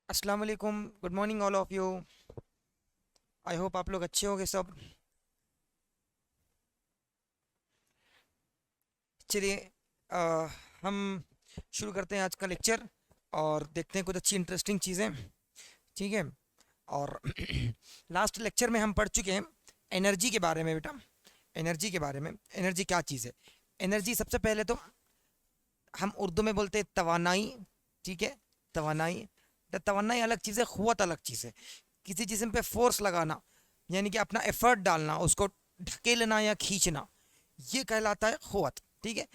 अस्सलाम वालेकुम, good morning all of you. I hope आप लोग अच्छे होंगे सब। चलिए, अ, हम शुरू करते हैं आज का लेक्चर और देखते हैं कुछ अच्छी इंटरेस्टिंग चीज़ें। ठीक है। और लास्ट लेक्चर में हम पढ़ चुके हैं एनर्जी के बारे में बेटा। एनर्जी के बारे में, एनर्जी क्या चीज़ है। एनर्जी सबसे पहले तो हम उर्दू में बोलते हैं तवानाई। ठीक है, तवानाई। तवानाई अलग चीज़ है, क़ुव्वत अलग चीज़ है। किसी जिस्म पे फोर्स लगाना, यानी कि अपना एफर्ट डालना, उसको ढकेलना या खींचना, ये कहलाता है क़ुव्वत। ठीक है।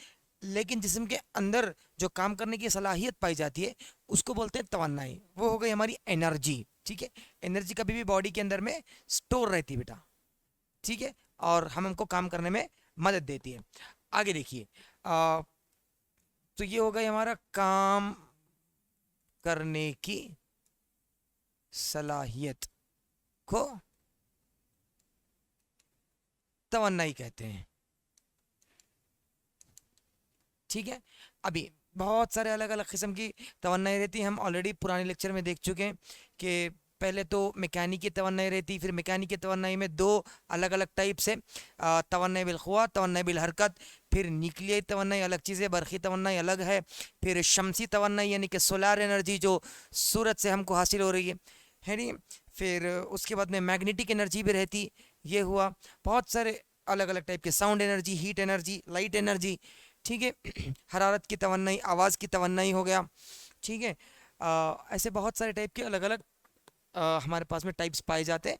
लेकिन जिस्म के अंदर जो काम करने की सलाहियत पाई जाती है, उसको बोलते हैं तवन्नाई। वो हो गई हमारी एनर्जी। ठीक है। एनर्जी कभी भी बॉडी के अंदर में स्टोर रहती है बेटा। ठीक है। और हम हमको काम करने में मदद देती है। आगे देखिए, तो ये हो गई हमारा काम करने की सलाहियत को तवन्नाई कहते हैं। ठीक है। अभी बहुत सारे अलग अलग किस्म की तवन्नाई रहती है। हम ऑलरेडी पुराने लेक्चर में देख चुके हैं कि पहले तो मैकेनिक की तवन्नाई रहती, फिर मैकेनिक की तवन्नाई में दो अलग अलग टाइप से, तवन्नाई बिल क़ुव्वा, तवन्नाई बिल हरकत। फिर न्यूक्लियाई तवन्नाई अलग चीज़ है, बरक़ी तवन्नाई अलग है। फिर शमसी तवन्नाई यानी कि सोलार एनर्जी जो सूरज से हमको हासिल हो रही है नहीं। फिर उसके बाद में मैग्नेटिक एनर्जी भी रहती। ये हुआ बहुत सारे अलग अलग टाइप के, sound energy, heat energy, light energy. ठीक है। हरारत की तवन्नाई, आवाज़ की तवन्नाई हो गया। ठीक है। ऐसे बहुत सारे टाइप के अलग अलग हमारे पास में टाइप्स पाए जाते हैं।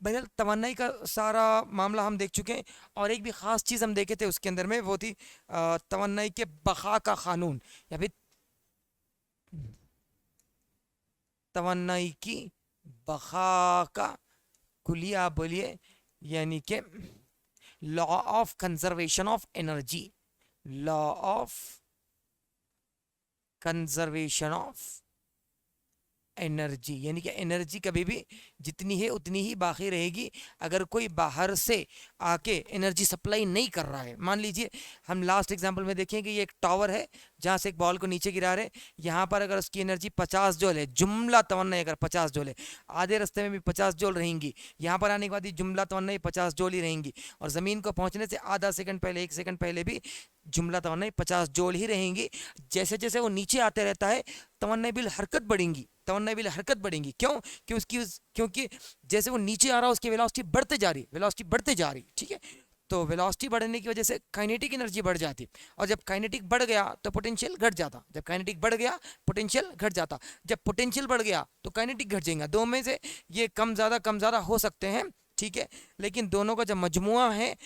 बहरहाल तवन्नाई का सारा मामला हम देख चुके हैं। और एक भी ख़ास चीज़ हम देखे थे उसके अंदर में, वो थी तवन्नाई के बक़ा का क़ानून, या फिर तवन्नाई की बक़ा का कुलिया बोलिए, यानी कि law of conservation of energy. Law of conservation of energy, यानी कि एनर्जी कभी भी जितनी है उतनी ही बाकी रहेगी। अगर कोई बाहर से आके एनर्जी सप्लाई नहीं कर रहा है, मान लीजिए हम लास्ट एग्जांपल में देखें कि ये एक टावर है जहाँ से एक बॉल को नीचे गिरा रहे। यहाँ पर अगर उसकी एनर्जी 50 जूल है, जुमला तवन्नाई अगर 50 जूल है, आधे रास्ते में भी 50 जूल रहेंगी, यहाँ पर आने के बाद ही जुमला तवन्नाई 50 जूल ही रहेंगी, और ज़मीन को पहुँचने से आधा सेकंड पहले, 1 सेकंड पहले भी जुमला तवन्नाई 50 जूल ही रहेंगी। जैसे जैसे वो नीचे आते रहता है, तवन्नाई बिल हरकत बढ़ेंगी। तवन्नाई बिल हरकत बढ़ेंगी क्यों? क्योंकि जैसे वो नीचे आ रहा है उसकी वेलोसिटी बढ़ते जा रही, वेलोसिटी बढ़ते जा रही। ठीक है। तो वेलोसिटी बढ़ने की वजह से काइनेटिक एनर्जी बढ़ जाती, और जब काइनेटिक बढ़ गया तो पोटेंशियल घट जाता। जब काइनेटिक बढ़ गया, पोटेंशियल घट जाता। जब पोटेंशियल बढ़ गया तो काइनेटिक घट जाएगा। दो में से ये कम ज़्यादा हो सकते हैं। ठीक है। लेकिन दोनों का जब मजमुआ है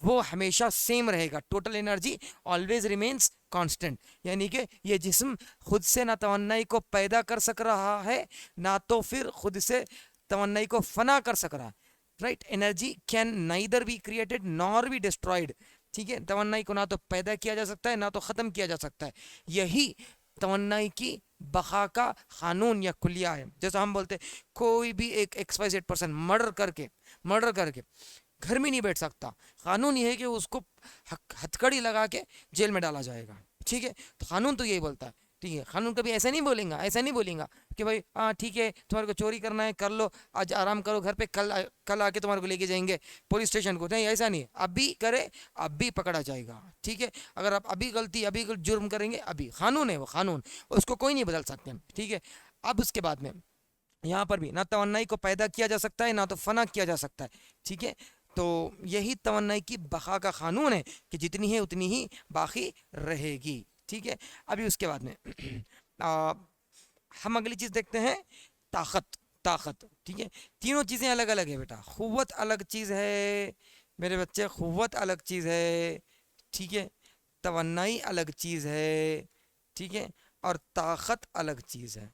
वो हमेशा सेम रहेगा। Total energy always remains constant. यानी कि ये जिस्म खुद से ना तवन्नाई को पैदा कर सक रहा है, ना तो फिर खुद से तवन्नाई को फना कर सक रहा है। Right. Energy can neither be created nor be destroyed. ठीक है। तवन्नाई को ना तो पैदा किया जा सकता है, ना तो ख़त्म किया जा सकता है। यही तवन्नाई की बका का कानून या कुलिया है। जैसा हम बोलते हैं कोई भी एक XYZ पर्सन मर्डर करके घर में नहीं बैठ सकता। कानून ये है कि उसको हथकड़ी लगा के जेल में डाला जाएगा। ठीक है। तो कानून तो यही बोलता है। ठीक है। कानून कभी ऐसा नहीं बोलेगा, ऐसा नहीं बोलेगा कि भाई हाँ ठीक है, तुम्हारे को चोरी करना है कर लो, आज आराम करो घर पे, कल आके तुम्हारे को लेके जाएंगे पुलिस स्टेशन को। नहीं, ऐसा नहीं है। अभी करे अभी पकड़ा जाएगा। ठीक है। अगर आप अभी गलती, अभी जुर्म करेंगे, अभी कानून है, वो कानून, उसको कोई नहीं बदल सकते। ठीक है। अब उसके बाद में यहाँ पर भी ना तवन्नाई को पैदा किया जा सकता है, ना तो फना किया जा सकता है। ठीक है। तो यही तवन्नाई की बका का कानून है कि जितनी है उतनी ही बाकी रहेगी। ठीक है। अभी उसके बाद में आ, हम अगली चीज़ देखते हैं, ताकत। ताकत। ठीक है। तीनों चीज़ें अलग अलग है बेटा। क़ुव्वत अलग चीज़ है मेरे बच्चे, क़ुव्वत अलग चीज़ है। ठीक है। तवन्नाई अलग चीज़ है। ठीक है। और ताकत अलग चीज़ है।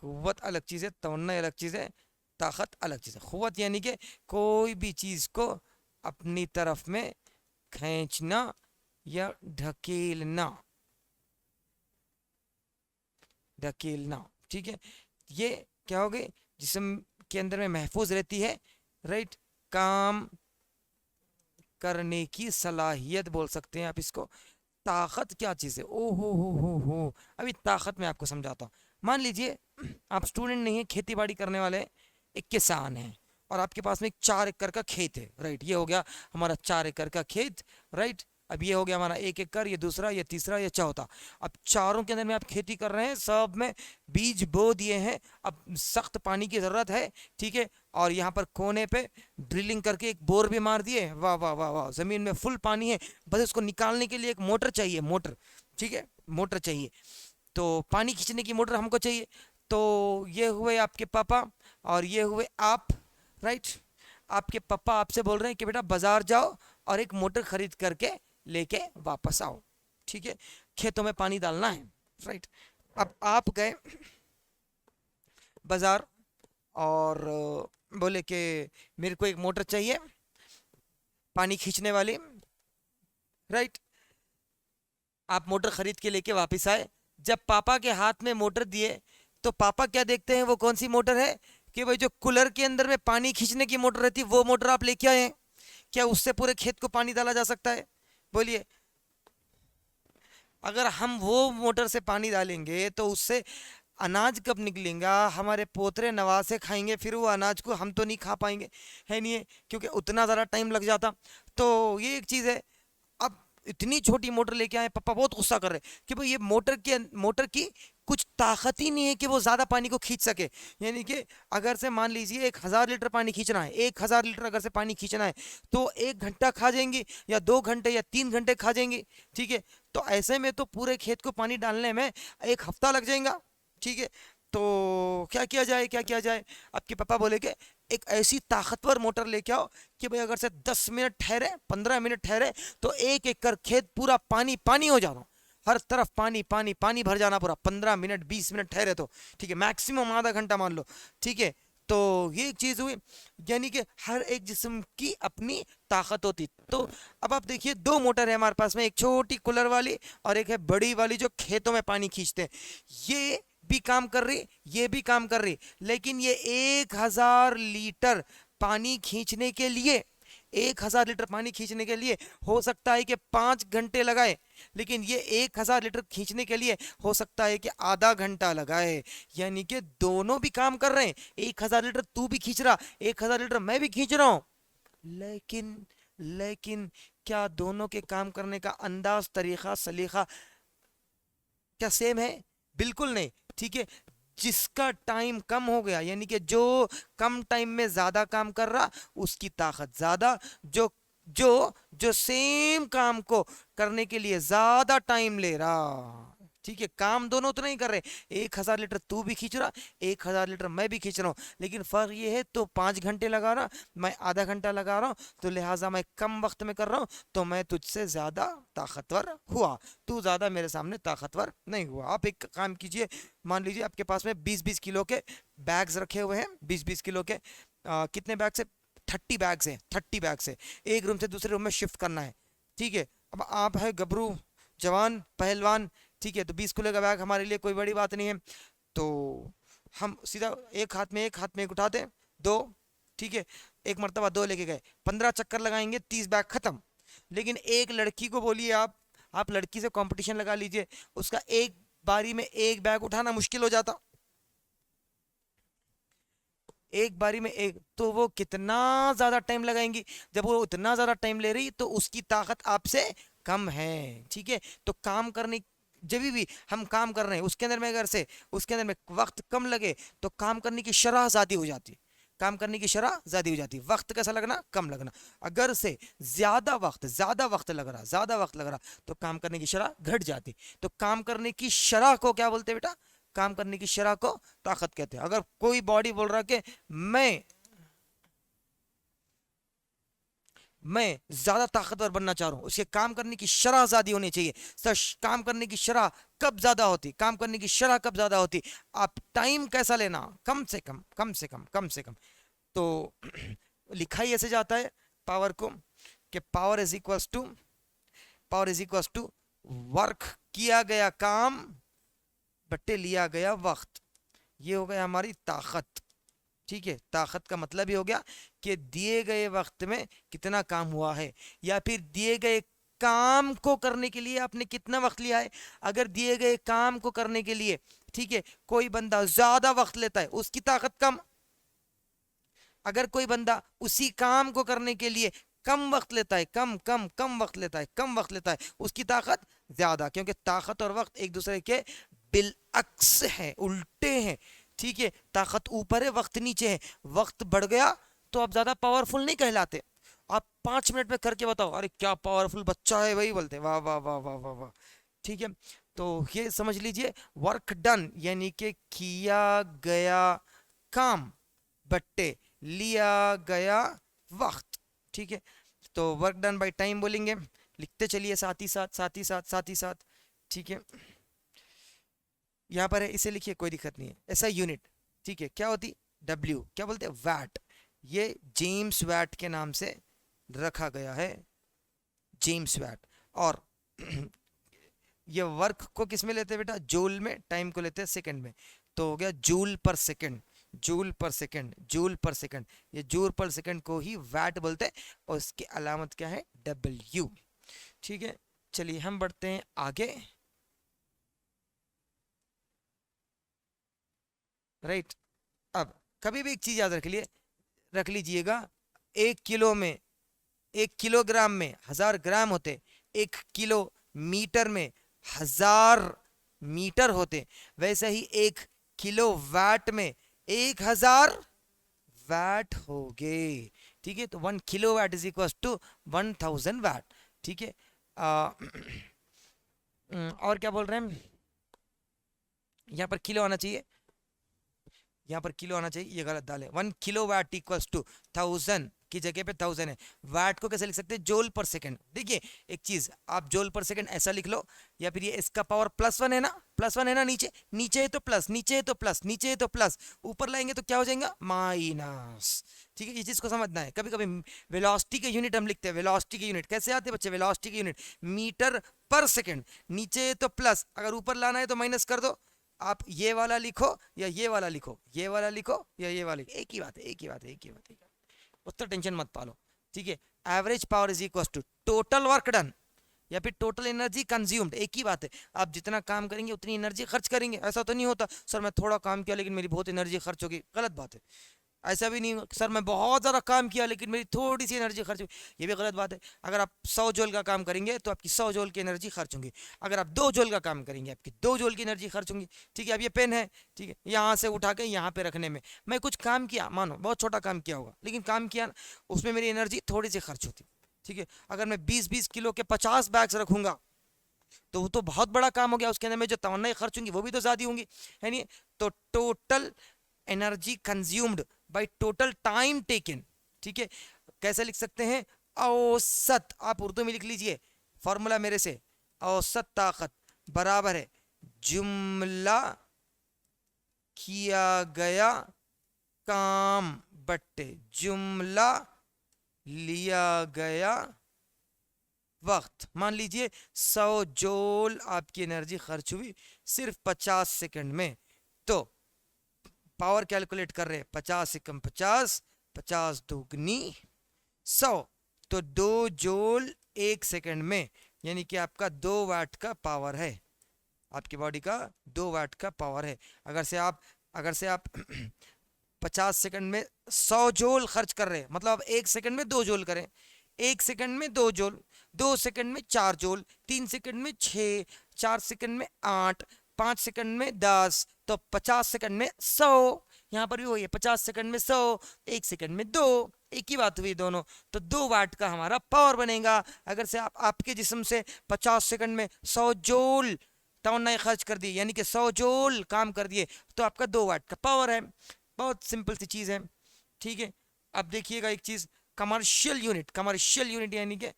क़ुव्वत अलग चीज़ है, तवन्नाई अलग चीज़ है, ताकत अलग चीज़ है। क़ुव्वत यानी कि कोई भी चीज़ को अपनी तरफ में खींचना या ढकेलना। ढकेलना। ठीक है। ये क्या हो गई, जिस्म के अंदर में महफूज रहती है। राइट। काम करने की सलाहियत बोल सकते हैं आप इसको। ताकत क्या चीज़ है? ओ हो, अभी ताकत मैं आपको समझाता हूँ। मान लीजिए आप स्टूडेंट नहीं है, खेती बाड़ी करने वाले हैं, एक किसान है और आपके पास में एक 4 एकड़ का खेत है, राइट। ये हो गया हमारा 4 एकड़ का खेत, राइट। अब ये हो गया हमारा 1 एकड़, ये दूसरा, ये तीसरा, ये चौथा। अब चारों के अंदर में आप खेती कर रहे हैं, सब में बीज बो दिए हैं। अब सख्त पानी की ज़रूरत है, ठीक है। और यहाँ पर कोने पे ड्रिलिंग करके एक बोर भी मार दिए, वाह वाह वाह वाह, ज़मीन में फुल पानी है। बस उसको निकालने के लिए एक मोटर चाहिए, मोटर, ठीक है, मोटर चाहिए। तो पानी खींचने की मोटर हमको चाहिए। तो ये हुए आपके पापा और ये हुए आप, राइट। आपके पापा आपसे बोल रहे हैं कि बेटा बाजार जाओ और एक मोटर खरीद करके लेके वापस आओ, ठीक है, खेतों में पानी डालना है, राइट। अब आप गए बाजार और बोले कि मेरे को एक मोटर चाहिए पानी खींचने वाली, राइट। आप मोटर खरीद के लेके वापस आए। जब पापा के हाथ में मोटर दिए तो पापा क्या देखते हैं, वो कौन सी मोटर है, कि भाई जो कूलर के अंदर में पानी खींचने की मोटर रहती है वो मोटर आप लेके आए हैं। क्या उससे पूरे खेत को पानी डाला जा सकता है? बोलिए। अगर हम वो मोटर से पानी डालेंगे तो उससे अनाज कब निकलेगा, हमारे पोतरे नवासे खाएंगे, फिर वो अनाज को हम तो नहीं खा पाएंगे, है नहीं है, क्योंकि उतना ज़्यादा टाइम लग जाता। तो ये एक चीज़ है। अब इतनी छोटी मोटर लेके आए, पापा बहुत गुस्सा कर रहे कि भाई ये मोटर की कुछ ताकत ही नहीं है कि वो ज़्यादा पानी को खींच सके। यानी कि अगर से मान लीजिए 1000 लीटर पानी खींचना है, 1000 लीटर अगर से पानी खींचना है तो 1 घंटा खा जाएंगी या 2 घंटे या 3 घंटे खा जाएंगी, ठीक है। तो ऐसे में तो पूरे खेत को पानी डालने में 1 हफ्ता लग जाएगा, ठीक है। तो क्या किया जाए, क्या किया जाए? आपके पापा बोले कि एक ऐसी ताकतवर मोटर लेके आओ कि भाई अगर से 10 मिनट ठहरे, 15 मिनट ठहरे तो 1 एकड़ खेत पूरा पानी पानी हो जाना, हर तरफ पानी पानी पानी भर जाना पूरा, 15 मिनट 20 मिनट ठहरे तो, ठीक है, मैक्सिमम आधा घंटा मान लो, ठीक है। तो ये एक चीज़ हुई, यानी कि हर एक जिस्म की अपनी ताकत होती। तो अब आप देखिए 2 मोटर है हमारे पास में, एक छोटी कूलर वाली और एक है बड़ी वाली जो खेतों में पानी खींचते हैं। ये भी काम कर रही, ये भी काम कर रही, लेकिन ये 1000 लीटर पानी खींचने के लिए, 1000 लीटर पानी खींचने के लिए हो सकता है कि 5 घंटे लगाए, लेकिन ये 1000 लीटर खींचने के लिए हो सकता है कि आधा घंटा लगाए। यानी कि दोनों भी काम कर रहे हैं, 1000 लीटर तू भी खींच रहा, 1000 लीटर मैं भी खींच रहा हूं, लेकिन लेकिन क्या दोनों के काम करने का अंदाज, तरीका, सलीका क्या सेम है? बिल्कुल नहीं, ठीक है। जिसका टाइम कम हो गया, यानी कि जो कम टाइम में ज्यादा काम कर रहा उसकी ताकत ज्यादा, जो जो जो सेम काम को करने के लिए ज्यादा टाइम ले रहा, ठीक है, काम दोनों तो नहीं कर रहे, 1000 लीटर तू भी खींच रहा, 1000 लीटर मैं भी खींच रहा हूँ, लेकिन फर्क ये है तो 5 घंटे लगा रहा, मैं आधा घंटा लगा रहा हूँ, तो लिहाजा मैं कम वक्त में कर रहा हूँ, तो मैं तुझसे ज्यादा ताकतवर हुआ, तू ज़्यादा मेरे सामने ताकतवर नहीं हुआ। आप एक काम कीजिए, मान लीजिए आपके पास में 20-20 किलो के बैग्स रखे हुए हैं, 20-20 किलो के, कितने बैग्स है? 30 बैग्स हैं, 30 बैग्स है, एक रूम से दूसरे रूम में शिफ्ट करना है, ठीक है। अब आप है गबरू, जवान, पहलवान, ठीक है, तो 20 किलो का बैग हमारे लिए कोई बड़ी बात नहीं है। तो हम सीधा एक हाथ में एक उठाते हैं, दो, ठीक है, एक मरतबा दो लेके गए, 15 चक्कर लगाएंगे, 30 बैग खत्म। लेकिन एक लड़की को बोलिए आप लड़की से कंपटीशन लगा लीजिए, उसका एक बारी में एक बैग उठाना मुश्किल हो जाता, एक बारी में एक, तो वो कितना ज्यादा टाइम लगाएंगी। जब वो उतना ज्यादा टाइम ले रही तो उसकी ताकत आपसे कम है, ठीक है। तो काम करने, जब भी हम काम कर रहे हैं उसके अंदर में अगर से उसके अंदर में वक्त कम लगे तो काम करने की शरह ज्यादा हो जाती, काम करने की शरह ज्यादा हो जाती, वक्त कैसा लगना, कम लगना। अगर से ज्यादा वक्त लग रहा तो काम करने की शरह घट जाती। तो काम करने की शरह को क्या बोलते हैं बेटा? काम करने की शरह को ताकत कहते हैं। अगर कोई बॉडी बोल रहा है कि मैं मैं ज्यादा ताकतवर बनना चाह रहा हूं, उसके काम करने की शरह ज्यादा होनी चाहिए। सर, काम करने की शरह कब ज्यादा होती, काम करने की शरह कब ज्यादा होती? आप टाइम कैसा लेना, कम से कम, कम से कम, कम से कम। तो लिखा ही ऐसे जाता है पावर को, कि power is equals to work, किया गया काम बट्टे लिया गया वक्त। ये हो गया हमारी ताकत, ठीक है। ताकत का मतलब ये हो गया कि दिए गए वक्त में कितना काम हुआ है, या फिर दिए गए काम को करने के लिए आपने कितना वक्त लिया है। अगर दिए गए काम को करने के लिए, ठीक है, कोई बंदा ज्यादा वक्त लेता है, उसकी ताकत कम। अगर कोई बंदा उसी काम को करने के लिए कम वक्त लेता है, कम कम कम वक्त लेता है, कम वक्त लेता है, उसकी ताकत ज्यादा, क्योंकि ताकत और वक्त एक दूसरे के बिलअक्स है, उल्टे हैं। ठीक है, ताकत ऊपर है, वक्त नीचे है। वक्त बढ़ गया तो आप ज्यादा पावरफुल नहीं कहलाते। आप 5 मिनट में करके बताओ, अरे क्या पावरफुल बच्चा है भाई, बोलते वाह वाह वाह वाह वाह वाह। ठीक है, तो ये समझ लीजिए वर्क डन यानी कि किया गया काम बट्टे लिया गया वक्त। ठीक है, तो वर्क डन बाय टाइम बोलेंगे, लिखते चलिए साथ ही साथ साथ ही साथ साथ ही साथ। ठीक है, यहाँ पर है, इसे लिखिए, कोई दिक्कत नहीं है। ऐसा यूनिट, ठीक है, क्या होती, डब्ल्यू क्या बोलते हैं, वैट। ये जेम्स वैट के नाम से रखा गया है, जेम्स वैट। और ये वर्क को किस में लेते हैं बेटा, जूल में, टाइम को लेते हैं सेकंड में। तो हो गया जूल पर सेकंड, जूल पर सेकंड, जूल पर सेकंड। ये जूल पर सेकंड को ही वैट बोलते हैं, और इसकी अलामत क्या है, डब्ल्यू। ठीक है, चलिए हम बढ़ते हैं आगे। राइट, अब कभी भी एक चीज याद रख लीजिएगा, 1 किलो में, 1 किलोग्राम में 1000 ग्राम होते, 1 किलो मीटर में 1000 मीटर होते। वैसे ही 1 किलो वाट में 1000 वाट हो गए। ठीक है, तो 1 kilo watt is equal to 1000 watt. ठीक है, और क्या बोल रहे हैं हम, यहाँ पर किलो आना चाहिए, यहाँ पर किलो आना चाहिए, ये गलत डाले। 1 किलो वाट इक्वल्स टू 1000 की जगह पे 1000 है। वाट को कैसे लिख सकते हैं, जोल पर सेकंड। देखिए एक चीज, आप जोल पर सेकंड ऐसा लिख लो, या फिर ये इसका पावर +1 है ना, +1 है ना, नीचे नीचे है तो प्लस, नीचे है तो प्लस, नीचे है तो प्लस, ऊपर लाएंगे तो क्या हो जाएगा, माइनस। ठीक है, ये चीज को समझना है। कभी कभी वेलोसिटी के यूनिट हम लिखते हैं, वेलोसिटी के यूनिट कैसे आते हैं बच्चे, वेलोसिटी के यूनिट मीटर पर सेकंड। नीचे है तो प्लस, अगर ऊपर लाना है तो माइनस कर दो। आप ये वाला लिखो या ये वाला लिखो, ये वाला लिखो या ये वाला, एक ही बात है, एक ही बात है, एक ही बात है, उतना टेंशन मत पालो। ठीक है, average power is equal to total work done या फिर टोटल एनर्जी कंज्यूम्ड, एक ही बात है। आप जितना काम करेंगे उतनी एनर्जी खर्च करेंगे। ऐसा तो नहीं होता सर मैं थोड़ा काम किया लेकिन मेरी बहुत एनर्जी खर्च होगी, गलत बात है। ऐसा भी नहीं सर मैं बहुत ज़्यादा काम किया लेकिन मेरी थोड़ी सी एनर्जी खर्च हुई, ये भी गलत बात है। अगर आप 100 जूल का काम करेंगे तो आपकी 100 जूल की एनर्जी खर्च होंगी। अगर आप 2 जूल का काम करेंगे आपकी 2 जूल की एनर्जी खर्च होंगी। ठीक है, अब ये पेन है, ठीक है, यहाँ से उठा के यहाँ पे रखने में मैं कुछ काम किया, मानो बहुत छोटा काम किया होगा, लेकिन काम किया उसमें मेरी एनर्जी थोड़ी सी खर्च होती। ठीक है, अगर मैं 20-20 किलो के 50 बैग्स रखूंगा तो वो तो बहुत बड़ा काम हो गया, उसके अंदर में जो तमन्नाएं खर्च होंगी वो भी तो ज़्यादा होंगी, है नहीं। तो total energy consumed by total time taken. ठीक है, कैसे लिख सकते हैं, औसत, आप उर्दू में लिख लीजिए फॉर्मूला मेरे से, औसत ताकत बराबर है जुमला किया गया काम बट्टे जुमला लिया गया वक्त। मान लीजिए 100 जूल आपकी एनर्जी खर्च हुई सिर्फ 50 सेकंड में, तो पावर कैलकुलेट कर रहे हैं, 50 से कम 50, 50 दुगनी 100, तो 2 जूल 1 सेकंड में, यानी कि आपका 2 वाट का पावर है, आपकी बॉडी का 2 वाट का पावर है। अगर से आप 50 सेकंड में 100 जूल खर्च कर रहे हैं, मतलब आप 1 सेकंड में 2 जूल करें, 1 सेकंड में 2 जूल, 2 सेकंड में 4 जूल, 3 सेकंड में 6, 4 सेकंड में 8, 5 सेकंड में 10, तो 50 सेकंड में 100। यहाँ पर भी वही है, 50 सेकंड में 100, 1 सेकंड में 2, एक ही बात हुई दोनों। तो 2 वाट का हमारा पावर बनेगा। अगर से आप आपके जिस्म से 50 सेकंड में 100 जूल तमन्नाएं खर्च कर दी, यानी कि 100 जूल काम कर दिए, तो आपका 2 वाट का पावर है। बहुत सिंपल सी चीज़ है। ठीक है, अब देखिएगा एक चीज़, कमर्शियल यूनिट, कमर्शियल यूनिट यानी कि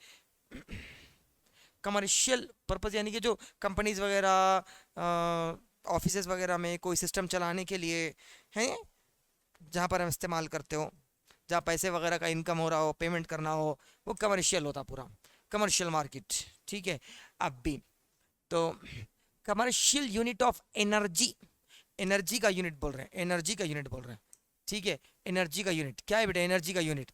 कमर्शियल पर्पस, यानी कि जो कंपनीज वगैरह ऑफिसेज वगैरह में कोई सिस्टम चलाने के लिए हैं, जहाँ पर हम इस्तेमाल करते हो, जहाँ पैसे वगैरह का इनकम हो रहा हो, पेमेंट करना हो, वो कमर्शियल होता पूरा, कमर्शियल मार्केट। ठीक है, अब भी तो commercial unit of energy, energy का यूनिट बोल रहे हैं, एनर्जी का यूनिट बोल रहे हैं। ठीक है, एनर्जी का यूनिट क्या है बेटा, एनर्जी का यूनिट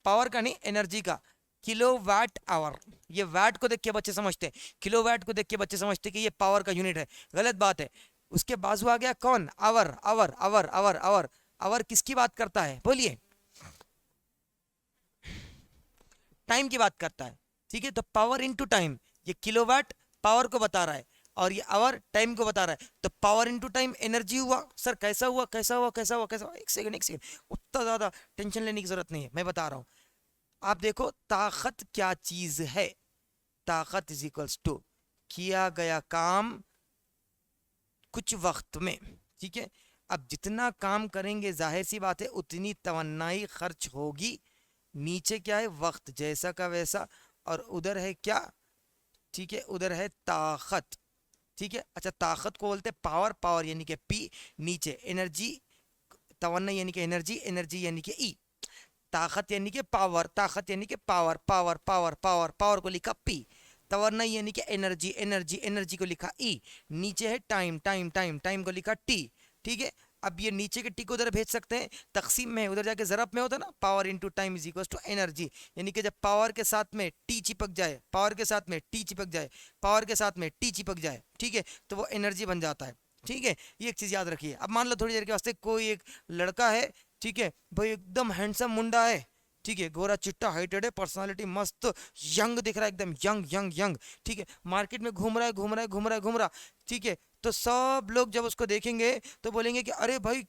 पावर का नहीं, एनर्जी का, किलो वाट आवर। ये वाट को देख के बच्चे समझते हैं, किलो वाट को देख के बच्चे समझते हैं कि ये पावर का यूनिट है, गलत बात है। उसके बाजू आ गया कौन, hour, hour, hour, hour, hour. Hour किसकी बात करता है, बोलिए, टाइम की बात करता है, ठीक है। तो पावर इनटू टाइम, ये किलोवाट पावर को बता रहा है और ये आवर टाइम को बता रहा है। तो पावर इनटू टाइम एनर्जी हुआ। सर कैसा हुआ, कैसा हुआ, कैसा हुआ, कैसा हुआ, एक सेकंड, एक सेकंड, उतना ज्यादा टेंशन लेने की जरूरत नहीं है, मैं बता रहा हूं। आप देखो ताकत क्या चीज है, ताकत इज इक्वल्स टू किया गया काम कुछ वक्त में, ठीक है। अब जितना काम करेंगे जाहिर सी बात है उतनी तवन्नाई खर्च होगी। नीचे क्या है, वक्त जैसा का वैसा, और उधर है क्या, ठीक है, उधर है ताकत, ठीक है। अच्छा, ताकत को बोलते हैं पावर, पावर यानी कि पी, नीचे एनर्जी, तवन्ना यानी कि एनर्जी, एनर्जी यानी कि ई, ताकत यानी कि पावर, ताकत यानी कि power, power, power, power, power को लिखा पी, तवन्ना यानी कि एनर्जी, एनर्जी, एनर्जी को लिखा ई, नीचे है टाइम, टाइम, टाइम, टाइम को लिखा टी, ठीक है। अब ये नीचे के टी को उधर भेज सकते हैं, तकसीम में उधर जाके ज़रब में होता ना, power into time is equal to energy, यानी कि जब पावर के साथ में टी चिपक जाए, पावर के साथ में टी चिपक जाए, पावर के साथ में टी चिपक जाए, ठीक है, तो वो एनर्जी बन जाता है, ठीक है। ये एक चीज़ याद रखिए। अब मान लो थोड़ी देर के वास्ते कोई एक लड़का है, ठीक है भाई, एकदम हैंडसम मुंडा है, ठीक है, गोरा चिट्टा हाइटेड है, पर्सनालिटी मस्त, यंग दिख रहा है, एकदम यंग यंग यंग, ठीक है, मार्केट में घूम रहा है, घूम रहा है, घूम रहा है, घूम रहा, ठीक है। तो सब लोग जब उसको देखेंगे तो बोलेंगे कि अरे भाई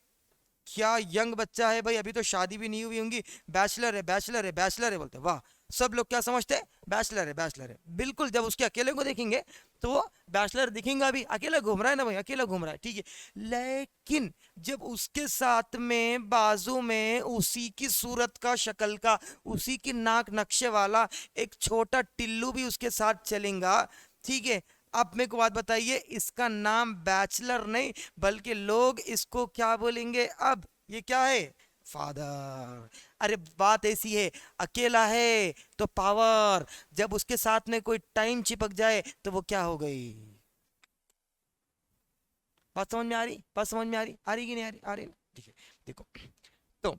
क्या यंग बच्चा है भाई, अभी तो शादी भी नहीं हुई होंगी, बैचलर है, बैचलर है, बैचलर है, बोलते हैं। वाह, सब लोग क्या समझते हैं, बैचलर है, बैचलर है। बिल्कुल, जब उसके अकेले को देखेंगे तो वो बैचलर दिखेगा, भी अकेला घूम रहा है ना भाई, अकेला घूम रहा है, ठीक है। लेकिन जब उसके साथ में बाजू में उसी की सूरत का, शक्ल का, उसी की नाक नक्शे वाला एक छोटा टिल्लू भी उसके साथ चलेगा, ठीक है। अब मेरे को बात बताइए, इसका नाम बैचलर नहीं बल्कि लोग इसको क्या बोलेंगे, अब ये क्या है, फादर। अरे बात ऐसी है, अकेला है तो पावर, जब उसके साथ में कोई टाइम चिपक जाए तो वो क्या हो गई। बात समझ में आ रही, बात समझ में आ रही कि नहीं आ रही, आ रही ना, ठीक है। देखो, तो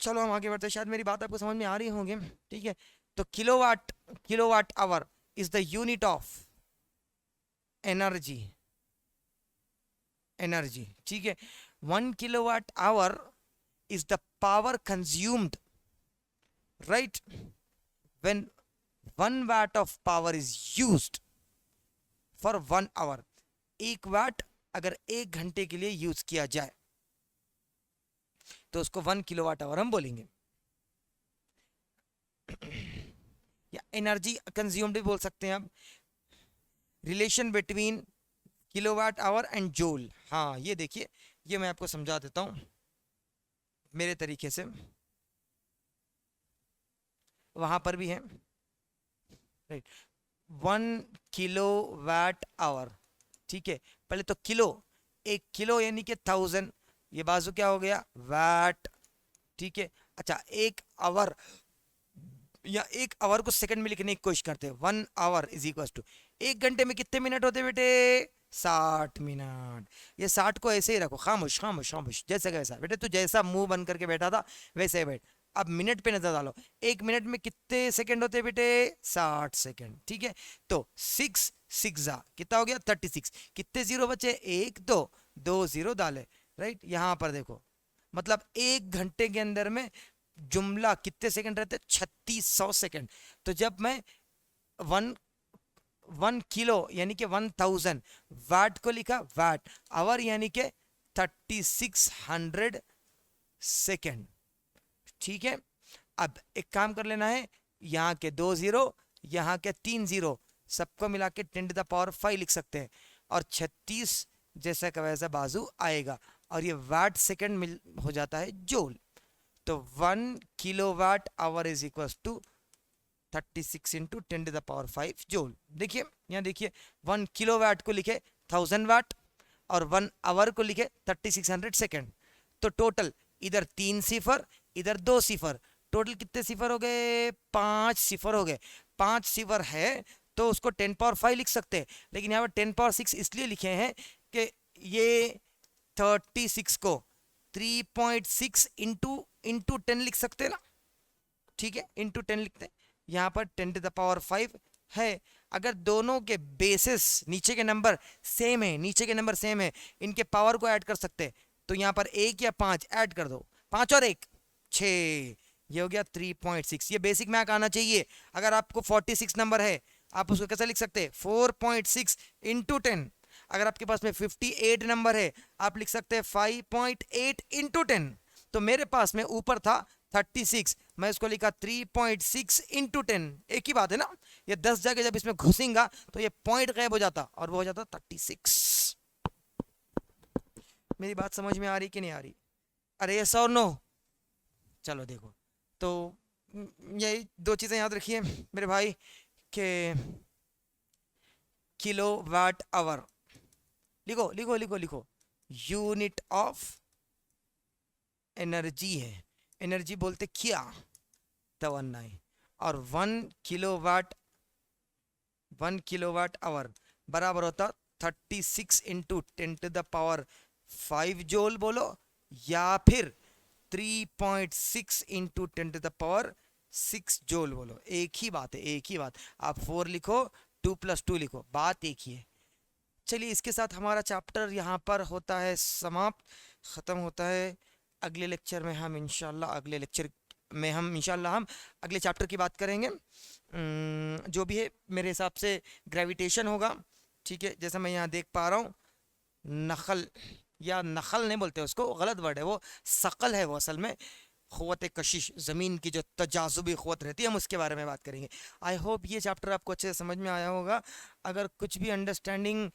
चलो हम आगे बढ़ते हैं, शायद मेरी बात आपको समझ में आ रही होंगी, ठीक है। तो kilowatt, kilowatt hour is the unit of energy, energy, ठीक है। 1 kilowatt hour is the power consumed, right, when 1 watt of power is used for 1 hour। 1 वाट अगर 1 घंटे के लिए यूज किया जाए तो उसको 1 kilowatt hour हम बोलेंगे, या एनर्जी कंज्यूम्ड भी बोल सकते हैं। अब relation between kilowatt hour and joule, हाँ ये देखिए, ये मैं आपको समझा देता हूँ मेरे तरीके से, वहां पर भी है, राइट। 1 kilowatt hour, ठीक है। पहले तो किलो, 1 किलो यानी कि 1000, ये बाजू क्या हो गया, वाट, ठीक है। अच्छा, 1 आवर, या 1 आवर को सेकंड में लिखने की कोशिश करते हैं, 1 आवर इज इक्वल टू 1 घंटे में कितने मिनट होते बेटे, 60 मिनट। ये 60 को ऐसे ही रखो, खामोश खामोश खामोश, जैसे कैसा बेटे, तू जैसा मुंह बंद करके बैठा था वैसे ही बैठ। अब मिनट पे नजर डालो, 1 मिनट में कितने सेकंड होते बेटे, 60 सेकंड, ठीक है। तो 6 6 कितना हो गया, 36, कितने जीरो बचे, 1 2 2 जीरो डाले, राइट। यहाँ पर देखो, मतलब 1 घंटे के अंदर में जुमला कितने सेकंड रहते, 3600 सेकंड। तो जब मैं वन 1 किलो यानी कि 1000 वाट को लिखा, वाट आवर यानी कि 3600 सेकंड, ठीक है। अब एक काम कर लेना है, यहाँ के 2 जीरो, यहाँ के 3 जीरो, सबको मिला के 10⁵ लिख सकते हैं, और 36 जैसा का वैसा बाजू आएगा, और ये वाट सेकंड मिल हो जाता है जूल। तो 1 kilowatt hour is equal to 36 into 10⁵ joule. देखिए यहाँ देखिए, 1 किलोवाट को लिखे 1000 वाट, और 1 आवर को लिखे 3600 सेकंड। तो टोटल इधर 3 सिफर, इधर 2 सिफर, टोटल कितने सिफर हो गए, 5 सिफर हो गए। 5 सिफर है तो उसको 10⁵ लिख सकते हैं, लेकिन यहाँ पर 10⁶ इसलिए लिखे हैं कि ये 36 को 3.6 इंटू 10 लिख सकते हैं ना, ठीक है, इंटू 10 लिखते हैं। यहाँ पर 10⁵ है। अगर दोनों के बेसिस नीचे के नंबर सेम है, नीचे के नंबर सेम है, इनके पावर को ऐड कर सकते हैं। तो यहाँ पर 1 या 5 ऐड कर दो, 5 और 1 6, ये हो गया 3.6। ये बेसिक मैथ आना चाहिए। अगर आपको 46 नंबर है, आप उसको कैसे लिख सकते हैं, 4.6 इंटू 10। अगर आपके पास में 58 नंबर है, आप लिख सकते हैं 5.8 इंटू 10। तो मेरे पास में ऊपर था 36, मैं इसको लिखा 3.6 इंटू 10। एक ही बात है ना, ये 10 जगह जब इसमें घुसेंगा तो ये पॉइंट गायब हो जाता और वो हो जाता 36। मेरी बात समझ में आ रही कि नहीं आ रही? अरे यस और नो? चलो देखो, तो यही दो चीज़ें याद रखिए मेरे भाई, कि किलो वाट आवर, लिखो लिखो लिखो लिखो, यूनिट ऑफ एनर्जी है। एनर्जी बोलते क्या, तवन्नाई। और 1 किलोवाट आवर बराबर होता 36 इंटू 10⁵ जूल बोलो, या फिर 3.6 इंटू 10⁶ जूल बोलो। एक ही बात है, एक ही बात। आप 4 लिखो, 2 + 2 लिखो, बात एक ही है। चलिए, इसके साथ हमारा चैप्टर यहाँ पर होता है समाप्त, ख़त्म होता है। अगले लेक्चर में हम इंशाल्लाह अगले चैप्टर की बात करेंगे। जो भी है मेरे हिसाब से ग्रेविटेशन होगा, ठीक है, जैसा मैं यहाँ देख पा रहा हूँ। नखल, या नखल नहीं बोलते उसको, गलत वर्ड है वो, सकल है वो असल में। क़ुव्वत कशिश, ज़मीन की जो तजाज़ुबी क़ुव्वत रहती है, हम उसके बारे में बात करेंगे। आई होप ये चैप्टर आपको अच्छे से समझ में आया होगा। अगर कुछ भी अंडरस्टैंडिंग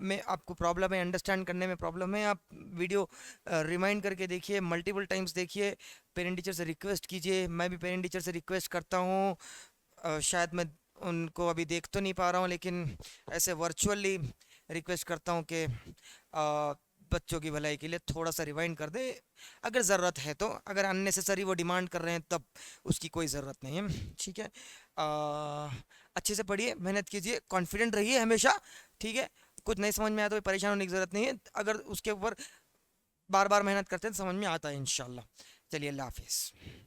में आपको प्रॉब्लम है, अंडरस्टैंड करने में प्रॉब्लम है, आप वीडियो रिमाइंड करके देखिए, मल्टीपल टाइम्स देखिए, पेरेंट टीचर से रिक्वेस्ट कीजिए। मैं भी पेरेंट टीचर से रिक्वेस्ट करता हूँ, शायद मैं उनको अभी देख तो नहीं पा रहा हूँ, लेकिन ऐसे वर्चुअली रिक्वेस्ट करता हूँ कि बच्चों की भलाई के लिए थोड़ा सा रिवाइंड कर दे, अगर ज़रूरत है तो। अगर अननेसेसरी वो डिमांड कर रहे हैं तब उसकी कोई ज़रूरत नहीं है, ठीक है। अच्छे से पढ़िए, मेहनत कीजिए, कॉन्फिडेंट रहिए हमेशा, ठीक है। कुछ नहीं समझ में आया तो परेशान होने की ज़रूरत नहीं है, अगर उसके ऊपर बार बार मेहनत करते हैं तो समझ में आता है इंशाल्लाह। चलिए, अल्लाह हाफिज़।